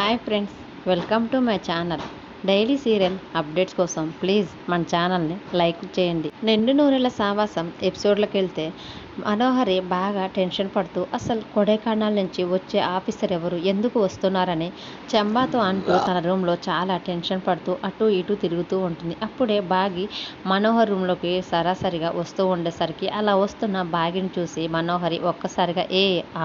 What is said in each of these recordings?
Hi friends, welcome to my channel. Daily serial updates కోసం please మన ఛానల్ని like చేయండి. నిండు నూనెల సావాసం ఎపిసోడ్లకు వెళ్తే మనోహరి బాగా టెన్షన్ పడుతూ అసలు కొడైకెనాల్ నుంచి వచ్చే ఆఫీసర్ ఎవరు, ఎందుకు వస్తున్నారని చెంబాతో అంటూ తన రూమ్లో చాలా టెన్షన్ పడుతూ అటు ఇటు తిరుగుతూ ఉంటుంది. అప్పుడే బాగి మనోహర్ రూమ్లోకి సరాసరిగా వస్తూ ఉండేసరికి అలా వస్తున్న బాగిని చూసి మనోహరి ఒక్కసారిగా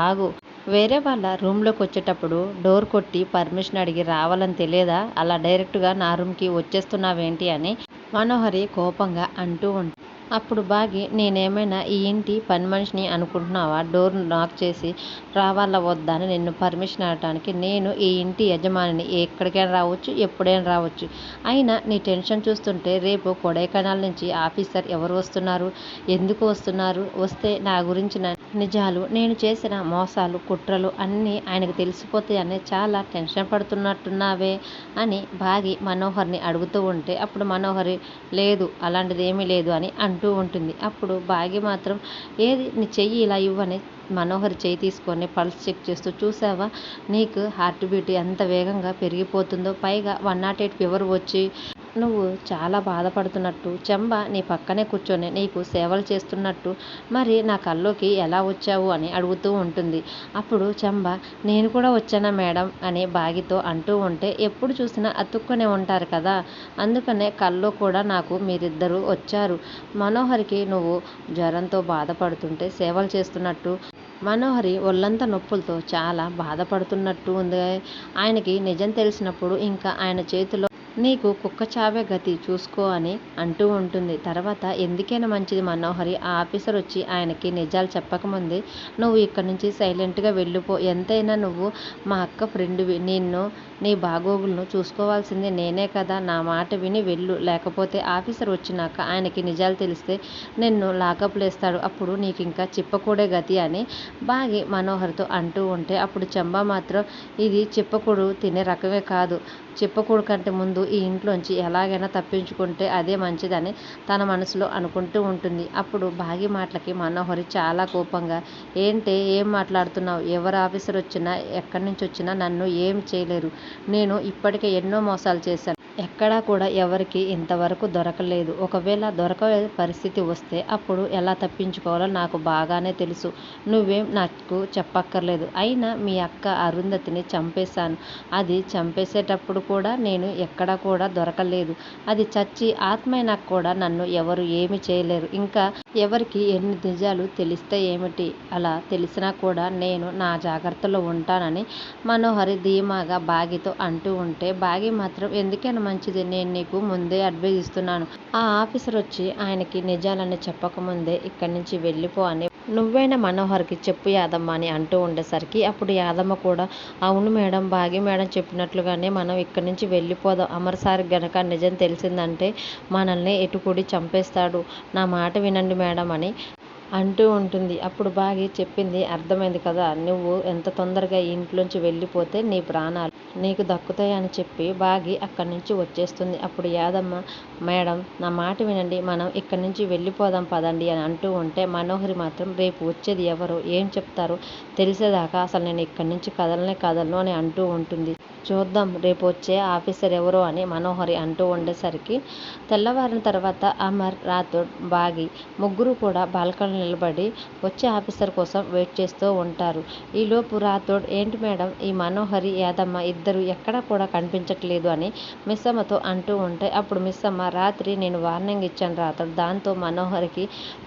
ఆగు, వేరే వాళ్ళ రూమ్లోకి వచ్చేటప్పుడు డోర్ కొట్టి పర్మిషన్ అడిగి రావాలని తెలియదా, అలా డైరెక్ట్గా నా రూమ్కి వచ్చేస్తున్నావేంటి అని మనోహరి కోపంగా అంటూ ఉంటుంది. అప్పుడు బాగి, నేనేమైనా ఈ ఇంటి పని మనిషిని అనుకుంటున్నావా, డోర్ నాక్ చేసి రావాలా వద్దా అని నిన్ను పర్మిషన్ అడగటానికి? నేను ఈ ఇంటి యజమానిని, ఎక్కడికైనా రావచ్చు, ఎప్పుడైనా రావచ్చు. అయినా నీ టెన్షన్ చూస్తుంటే రేపు కొడైకెనాల్ నుంచి ఆఫీసర్ ఎవరు వస్తున్నారు, ఎందుకు వస్తున్నారు, వస్తే నా గురించిన నిజాలు, నేను చేసిన మోసాలు కుట్రలు అన్నీ ఆయనకు తెలిసిపోతాయని చాలా టెన్షన్ పడుతున్నట్టున్నావే అని బాగి మనోహర్ని అడుగుతూ ఉంటే అప్పుడు మనోహరి లేదు, అలాంటిది ఏమీ లేదు అని అంటూ ఉంటుంది. అప్పుడు బాగి మాత్రం ఏది నీ చెయ్యి ఇలా ఇవ్వని మనోహరి చెయ్యి తీసుకొని పల్స్ చెక్ చేస్తూ, చూసావా నీకు హార్ట్ బీట్ ఎంత వేగంగా పెరిగిపోతుందో, పైగా 108 ఫీవర్ వచ్చి నువ్వు చాలా బాధపడుతున్నట్టు చెంబ నీ పక్కనే కూర్చొని నీకు సేవలు చేస్తున్నట్టు మరి నా కల్లోకి ఎలా వచ్చావు అని అడుగుతూ ఉంటుంది. అప్పుడు చెంబ నేను కూడా వచ్చానా మేడం అని బాగితో అంటూ ఉంటే ఎప్పుడు చూసినా అతుక్కునే ఉంటారు కదా, అందుకనే కల్లో కూడా నాకు మీరిద్దరూ వచ్చారు. మనోహరికి నువ్వు జ్వరంతో బాధపడుతుంటే సేవలు చేస్తున్నట్టు, మనోహరి ఒళ్ళంతా నొప్పులతో చాలా బాధపడుతున్నట్టు ఉంది. ఆయనకి నిజం తెలిసినప్పుడు ఇంకా ఆయన చేతిలో నీకు కుక్క చావే గతి చూసుకో అని అంటూ ఉంటుంది. తర్వాత ఎందుకైనా మంచిది మనోహరి, ఆ ఆఫీసర్ వచ్చి ఆయనకి నిజాలు చెప్పకముందే నువ్వు ఇక్కడి నుంచి సైలెంట్గా వెళ్ళిపో. ఎంతైనా నువ్వు మా అక్క ఫ్రెండ్వి, నిన్ను నీ బాగోగులను చూసుకోవాల్సింది నేనే కదా, నా మాట విని వెళ్ళు, లేకపోతే ఆఫీసర్ వచ్చినాక ఆయనకి నిజాలు తెలిస్తే నిన్ను లాకప్ లేస్తాడు, అప్పుడు నీకు ఇంకా చిప్పకూడే గతి అని బాగి మనోహర్తో అంటూ ఉంటే అప్పుడు చెంబ మాత్రం ఇది చిప్పకూడు తినే రకమే కాదు, చిప్పకూడు కంటే ముందు ఈ ఇంట్లోంచి ఎలాగైనా తప్పించుకుంటే అదే మంచిదని తన మనసులో అనుకుంటూ ఉంటుంది. అప్పుడు బాగి మాటలకి మనోహరి చాలా కోపంగా, ఏంటే ఏం మాట్లాడుతున్నావు, ఎవరు ఆఫీసర్ వచ్చినా ఎక్కడి నుంచి వచ్చినా నన్ను ఏం చేయలేరు, నేను ఇప్పటికే ఎన్నో మోసాలు చేశాను, ఎక్కడా కూడా ఎవరికి ఇంతవరకు దొరకలేదు, ఒకవేళ దొరకే పరిస్థితి వస్తే అప్పుడు ఎలా తప్పించుకోవాలో నాకు బాగానే తెలుసు, నువ్వేం నాకు చెప్పక్కర్లేదు. అయినా మీ అక్క అరుంధతిని చంపేశాను, అది చంపేసేటప్పుడు కూడా నేను ఎక్కడా కూడా దొరకలేదు, అది చచ్చి ఆత్మైనా కూడా నన్ను ఎవరు ఏమి చేయలేరు, ఇంకా ఎవరికి ఎన్ని నిజాలు తెలిస్తే ఏమిటి, అలా తెలిసినా కూడా నేను నా జాగ్రత్తలో ఉంటానని మనోహరి ధీమాగా బాగితో అంటూ ఉంటే బాగి మాత్రం ఎందుకైనా మంచిది, నేను నీకు ముందే అడ్వైజ్ ఇస్తున్నాను, ఆ ఆఫీసర్ వచ్చి ఆయనకి నిజాలని చెప్పకముందే ఇక్కడి నుంచి వెళ్ళిపో అని నువ్వైనా మనోహర్కి చెప్పు యాదమ్మ అని అంటూ ఉండేసరికి అప్పుడు యాదమ్మ కూడా అవును మేడం, బాగి మేడం చెప్పినట్లుగానే మనం ఇక్కడి నుంచి వెళ్ళిపోదాం, అమర్ సార్ గనక నిజం తెలిసిందంటే మనల్ని ఎటుకుడి చంపేస్తాడు, నా మాట వినండి మేడం అని అంటూ ఉంటుంది. అప్పుడు బాగి చెప్పింది అర్థమైంది కదా, నువ్వు ఎంత తొందరగా ఈ ఇంట్లోంచి వెళ్ళిపోతే నీ ప్రాణాలు నీకు దక్కుతాయని చెప్పి బాగి అక్కడి నుంచి వచ్చేస్తుంది. అప్పుడు యాదమ్మ మేడం నా మాట వినండి, మనం ఇక్కడి నుంచి వెళ్ళిపోదాం పదండి అని అంటూ ఉంటే మనోహరి మాత్రం రేపు వచ్చేది ఎవరు, ఏం చెప్తారో తెలిసేదాకా అసలు నేను ఇక్కడి నుంచి కదలను అని అంటూ ఉంటుంది. చూద్దాం రేపు వచ్చే ఆఫీసర్ ఎవరో అని మనోహరి అంటూ ఉండేసరికి తెల్లవారిన తర్వాత అమర్, రాథోడ్, బాగి ముగ్గురు కూడా బాల్కనీలో నిలబడి వచ్చే ఆఫీసర్ కోసం వెయిట్ చేస్తూ ఉంటారు. ఈలోపు రాథోడ్ ఏంటి మేడం ఈ మనోహరి యాదమ్మ ఇద్దరు ఎక్కడా కూడా కనిపించట్లేదు అని మిస్సమ్మతో అంటూ ఉంటే అప్పుడు మిస్సమ్మ రాత్రి నేను వార్నింగ్ ఇచ్చాను రాథోడ్, దాంతో మనోహరికి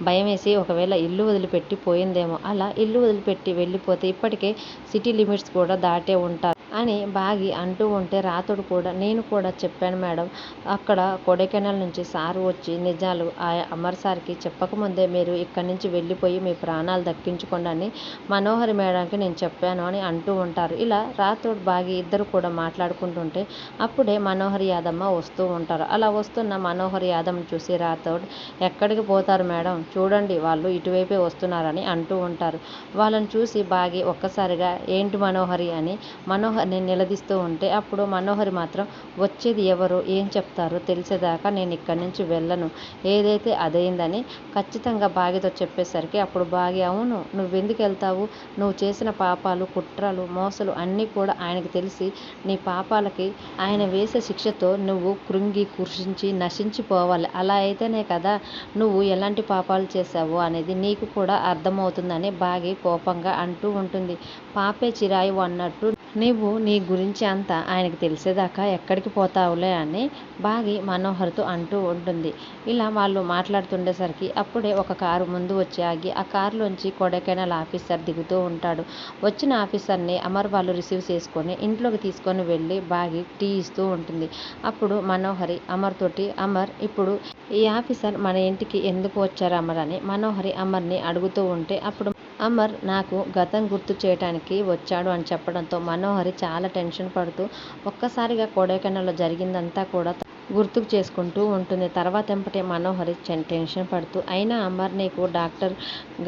భయం వేసి ఒకవేళ ఇల్లు వదిలిపెట్టి పోయిందేమో, అలా ఇల్లు వదిలిపెట్టి వెళ్ళిపోతే ఇప్పటికే సిటీ లిమిట్స్ కూడా దాటే ఉంటారు అని బాగి అంటూ ఉంటే రాథోడ్ కూడా నేను కూడా చెప్పాను మేడం, అక్కడ కొడైకెనాల్ నుంచి సార్ వచ్చి నిజాలు ఆ అమర్ సార్కి చెప్పకముందే మీరు ఇక్కడి నుంచి వెళ్ళిపోయి మీ ప్రాణాలు దక్కించుకోండి అని మనోహరి మేడంకి నేను చెప్పాను అని అంటూ ఉంటారు. ఇలా రాథోడ్ బాగి ఇద్దరు కూడా మాట్లాడుకుంటుంటే అప్పుడే మనోహరి యాదమ్మ వస్తూ ఉంటారు. అలా వస్తున్న మనోహరి యాదమ్మ చూసి రాథోడ్ ఎక్కడికి పోతారు మేడం, చూడండి వాళ్ళు ఇటువైపే వస్తున్నారని అంటూ ఉంటారు. వాళ్ళని చూసి బాగి ఒక్కసారిగా ఏంటి మనోహరి అని మనోహరి మనోహర్ని నిలదీస్తూ ఉంటే అప్పుడు మనోహరి మాత్రం వచ్చేది ఎవరో ఏం చెప్తారో తెలిసేదాకా నేను ఇక్కడి నుంచి వెళ్ళను, ఏదైతే అదైందని ఖచ్చితంగా బాగితో చెప్పేసరికి అప్పుడు బాగి అవును నువ్వెందుకు వెళ్తావు, నువ్వు చేసిన పాపాలు కుట్రలు మోసలు అన్నీ కూడా ఆయనకి తెలిసి నీ పాపాలకి ఆయన వేసే శిక్షతో నువ్వు కృంగి కృషించి నశించిపోవాలి, అలా అయితేనే కదా నువ్వు ఎలాంటి పాపాలు చేశావు అనేది నీకు కూడా అర్థమవుతుందని బాగి కోపంగా అంటూ ఉంటుంది. పాపే చిరాయువు అన్నట్టు నీవు నీ గురించి అంతా ఆయనకి తెలిసేదాకా ఎక్కడికి పోతావులే అని బాగి మనోహర్తో అంటూ ఉంటుంది. ఇలా వాళ్ళు మాట్లాడుతుండేసరికి అప్పుడే ఒక కారు ముందు వచ్చి ఆగి ఆ కారులోంచి కొడైకెనాల్ ఆఫీసర్ దిగుతూ ఉంటాడు. వచ్చిన ఆఫీసర్ని అమర్ వాళ్ళు రిసీవ్ చేసుకొని ఇంట్లోకి తీసుకొని వెళ్ళి బాగి టీ ఇస్తూ ఉంటుంది. అప్పుడు మనోహరి అమర్ తోటి అమర్ ఇప్పుడు ఈ ఆఫీసర్ మన ఇంటికి ఎందుకు వచ్చారు అమర్ అని మనోహరి అమర్ని అడుగుతూ ఉంటే అప్పుడు అమర్ నాకు గతం గుర్తు చేయడానికి వచ్చాడు అని చెప్పడంతో మనోహరి చాలా టెన్షన్ పడుతూ ఒక్కసారిగా కొడైకెనాల్లో జరిగిందంతా కూడా గుర్తుకు చేసుకుంటూ ఉంటుంది. తర్వాత ఎంపటే మనోహరి టెన్షన్ పడుతూ అయినా అమర్ నీకు డాక్టర్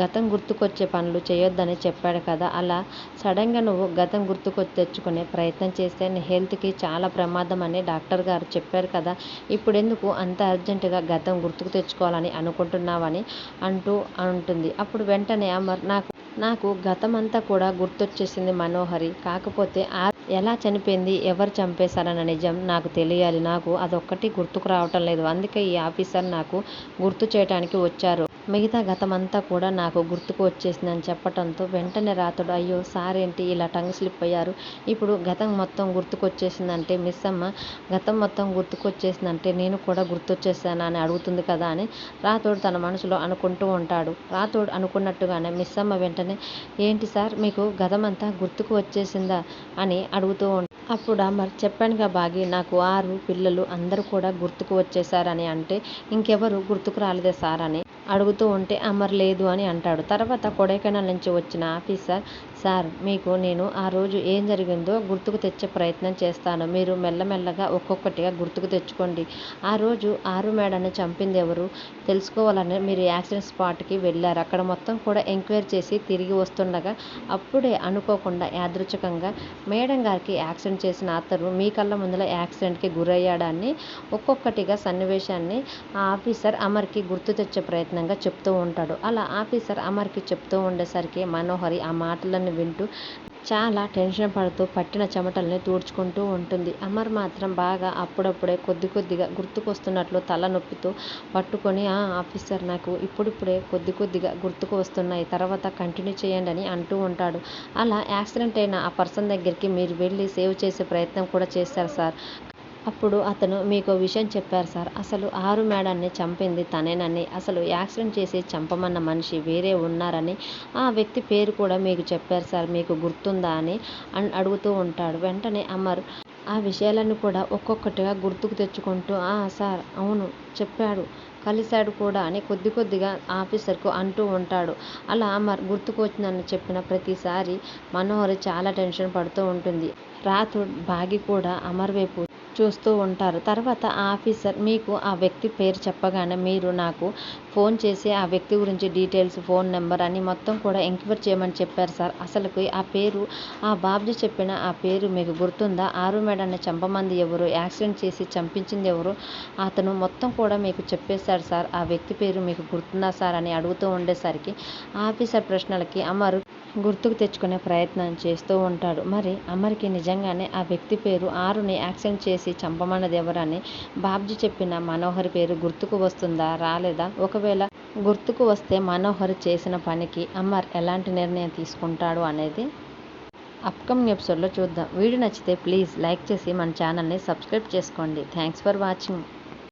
గతం గుర్తుకొచ్చే పనులు చేయొద్దని చెప్పాడు కదా, అలా సడన్గా నువ్వు గతం గుర్తుకు తెచ్చుకునే ప్రయత్నం చేస్తే నీ హెల్త్కి చాలా ప్రమాదం అని డాక్టర్ గారు చెప్పారు కదా, ఇప్పుడెందుకు అంత అర్జెంటుగా గతం గుర్తుకు తెచ్చుకోవాలని అనుకుంటున్నావని అంటూ ఉంటుంది. అప్పుడు వెంటనే అమర్ నాకు గతమంతా కూడా గుర్తొచ్చేసింది మనోహరి, కాకపోతే ఎలా చనిపోయింది ఎవరు చంపేశారన్న నిజం నాకు తెలియాలి, నాకు అదొక్కటి గుర్తుకు రావటం లేదు, అందుకే ఈ ఆఫీసర్ నాకు గుర్తు చేయడానికి వచ్చారు, మిగతా గతమంతా కూడా నాకు గుర్తుకు వచ్చేసిందని చెప్పడంతో వెంటనే రాతోడు అయ్యో సార్ ఏంటి ఇలా టంగ్ స్లిప్ అయ్యారు, ఇప్పుడు గతం మొత్తం గుర్తుకొచ్చేసిందంటే మిస్ అమ్మ గతం మొత్తం గుర్తుకొచ్చేసిందంటే నేను కూడా గుర్తొచ్చేసాను అని అడుగుతుంది కదా అని రాతోడు తన మనసులో అనుకుంటూ ఉంటాడు. రాతోడు అనుకున్నట్టుగానే మిస్ అమ్మ వెంటనే ఏంటి సార్ మీకు గతమంతా గుర్తుకు వచ్చేసిందా అని అడుగుతూ అప్పుడు అమర్ చెప్పానుగా బాగి నాకు 6 పిల్లలు అందరూ కూడా గుర్తుకు వచ్చేసారని అంటే ఇంకెవరు గుర్తుకు రాలేదే సార్ అని అడుగుతూ ఉంటే అమర్ లేదు అని అంటాడు. తర్వాత కొడైకెనాల్ నుంచి వచ్చిన ఆఫీసర్ సార్ మీకు నేను ఆ రోజు ఏం జరిగిందో గుర్తుకు తెచ్చే ప్రయత్నం చేస్తాను, మీరు మెల్లమెల్లగా ఒక్కొక్కటిగా గుర్తుకు తెచ్చుకోండి, ఆ రోజు ఆరు మేడాన్ని చంపింది ఎవరు తెలుసుకోవాలని మీరు యాక్సిడెంట్ స్పాట్కి వెళ్ళారు, అక్కడ మొత్తం కూడా ఎంక్వైరీ చేసి తిరిగి వస్తుండగా అప్పుడే అనుకోకుండా యాదృచ్ఛికంగా మేడం గారికి యాక్సిడెంట్ చేసిన అతను మీ కళ్ళ ముందర యాక్సిడెంట్కి గురయ్యాడని ఒక్కొక్కటిగా సన్నివేశాన్ని ఆ ఆఫీసర్ అమర్కి గుర్తు తెచ్చే ప్రయత్నంగా చెప్తూ ఉంటాడు. అలా ఆఫీసర్ అమర్కి చెప్తూ ఉండేసరికి మనోహరి ఆ మాటలన్నీ వింటూ చాలా టెన్షన్ పడుతూ పట్టిన చెమటల్ని తూడ్చుకుంటూ ఉంటుంది. అమర్ మాత్రం బాగా అప్పుడప్పుడే కొద్దిగా గుర్తుకొస్తున్నట్లు తల నొప్పితో పట్టుకొని ఆఫీసర్ నాకు ఇప్పుడిప్పుడే కొద్దిగా గుర్తుకు వస్తున్నాయి, తర్వాత కంటిన్యూ చేయండి అని అంటూ ఉంటాడు. అలా యాక్సిడెంట్ అయిన ఆ పర్సన్ దగ్గరికి మీరు వెళ్ళి సేవ్ చేసే ప్రయత్నం కూడా చేశారు సార్, అప్పుడు అతను మీకో విషయం చెప్పారు సార్, అసలు ఆరు మేడాన్ని చంపింది తనేనని, అసలు యాక్సిడెంట్ చేసి చంపమన్న మనిషి వేరే ఉన్నారని ఆ వ్యక్తి పేరు కూడా మీకు చెప్పారు సార్, మీకు గుర్తుందా అని అడుగుతూ ఉంటాడు. వెంటనే అమర్ ఆ విషయాలను కూడా ఒక్కొక్కటిగా గుర్తుకు తెచ్చుకుంటూ సార్ అవును చెప్పాడు కలిశాడు కూడా అని కొద్దిగా ఆఫీసర్కు అంటూ ఉంటాడు. అలా అమర్ గుర్తుకు వచ్చిందని చెప్పిన ప్రతిసారి మనోహరి చాలా టెన్షన్ పడుతూ ఉంటుంది. రాథోడ్ బాగి కూడా అమర్ వైపు చూస్తూ ఉంటారు. తర్వాత ఆ ఆఫీసర్ మీకు ఆ వ్యక్తి పేరు చెప్పగానే మీరు నాకు ఫోన్ చేసి ఆ వ్యక్తి గురించి డీటెయిల్స్ ఫోన్ నెంబర్ అని మొత్తం కూడా ఎంక్వైరీ చేయమని చెప్పారు సార్, అసలుకి ఆ పేరు ఆ బాబ్జీ చెప్పిన ఆ పేరు మీకు గుర్తుందా, ఆరు మేడాన్ని చంపమంది ఎవరు, యాక్సిడెంట్ చేసి చంపించింది ఎవరు, అతను మొత్తం కూడా మీకు చెప్పేశాడు సార్, ఆ వ్యక్తి పేరు మీకు గుర్తుందా సార్ అని అడుగుతూ ఉండేసరికి ఆఫీసర్ ప్రశ్నలకి అమర్ గుర్తుకు తెచ్చుకునే ప్రయత్నం చేస్తూ ఉంటాడు. మరి అమర్కి నిజంగానే ఆ వ్యక్తి పేరు ఆరుని యాక్సిడెంట్ చేసి చంపమన్నది ఎవరని బాబ్జీ చెప్పిన మనోహరి పేరు గుర్తుకు వస్తుందా రాలేదా, ఒకవేళ గుర్తుకు వస్తే మనోహరి చేసిన పనికి అమర్ ఎలాంటి నిర్ణయం తీసుకుంటాడు అనేది అప్కమింగ్ ఎపిసోడ్లో చూద్దాం. వీడియో నచ్చితే ప్లీజ్ లైక్ చేసి మన ఛానల్ని సబ్స్క్రైబ్ చేసుకోండి. Thanks for watching.